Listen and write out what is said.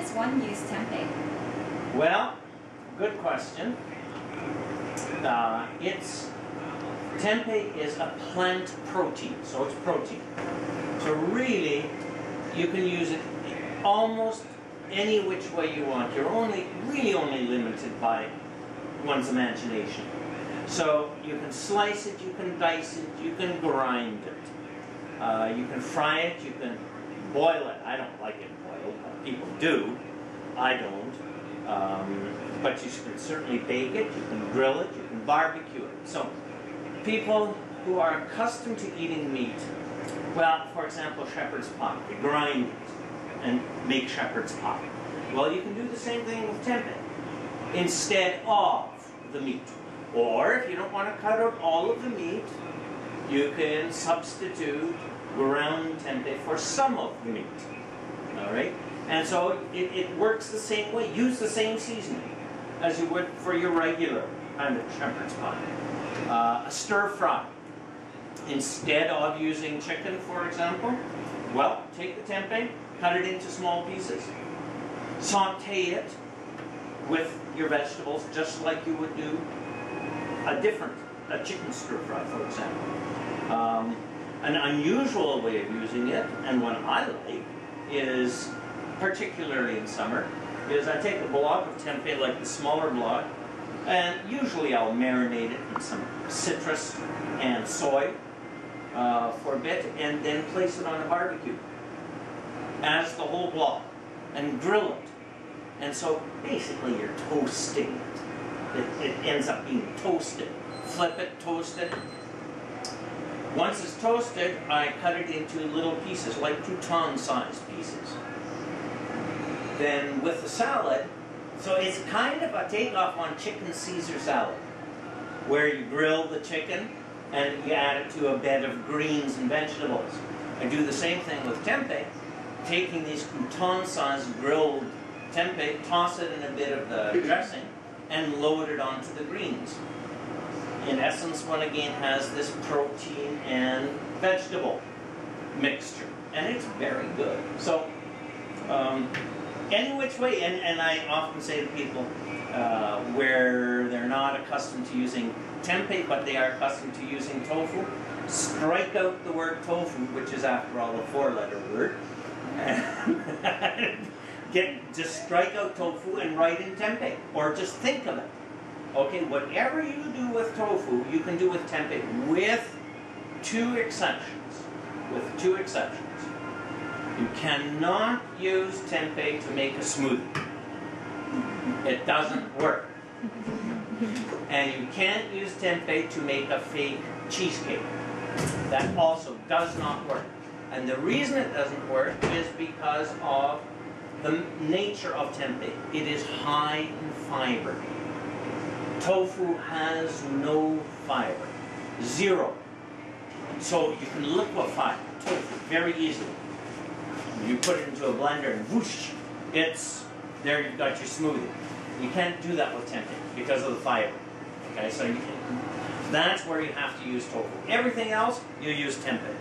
does one use tempeh? Well, good question. Tempeh is a plant protein, so it's protein. So really, you can use it almost any which way you want. You're really only limited by one's imagination. So you can slice it, you can dice it, you can grind it. You can fry it, you can boil it. I don't like it boiled, but people do. I don't. But you can certainly bake it, you can grill it, you can barbecue it. So people who are accustomed to eating meat, well, for example, shepherd's pie, they grind it and make shepherd's pie. Well, you can do the same thing with tempeh instead of the meat. Or if you don't want to cut out all of the meat, you can substitute ground tempeh for some of the meat. All right? And so it works the same way. Use the same seasoning as you would for your regular kind of shepherd's pie. A stir fry. Instead of using chicken, for example, well, take the tempeh, cut it into small pieces, saute it with your vegetables just like you would do a chicken stir fry, for example. An unusual way of using it, and one I like, is, particularly in summer, is I take a block of tempeh, like the smaller block, and usually I'll marinate it in some citrus and soy for a bit, and then place it on a barbecue as the whole block, and grill it. And so basically you're toasting it. It ends up being toasted. Flip it, toast it. Once it's toasted, I cut it into little pieces, like crouton-sized pieces. Then with the salad, so it's kind of a takeoff on chicken Caesar salad, where you grill the chicken and you add it to a bed of greens and vegetables. I do the same thing with tempeh, taking these crouton-sized grilled tempeh, toss it in a bit of the dressing, and load it onto the greens. In essence, one again has this protein and vegetable mixture, and it's very good. So, any which way, and I often say to people where they're not accustomed to using tempeh, but they are accustomed to using tofu, strike out the word tofu, which is after all a four-letter word, just strike out tofu and write in tempeh, or just think of it. Okay, whatever you do with tofu, you can do with tempeh, with two exceptions. With two exceptions. You cannot use tempeh to make a smoothie. It doesn't work. And you can't use tempeh to make a fake cheesecake. That also does not work. And the reason it doesn't work is because of the nature of tempeh. It is high in fiber. Tofu has no fiber. Zero. So you can liquefy tofu very easily. You put it into a blender and whoosh, there you've got your smoothie. You can't do that with tempeh because of the fiber. Okay, so that's where you have to use tofu. Everything else, you use tempeh.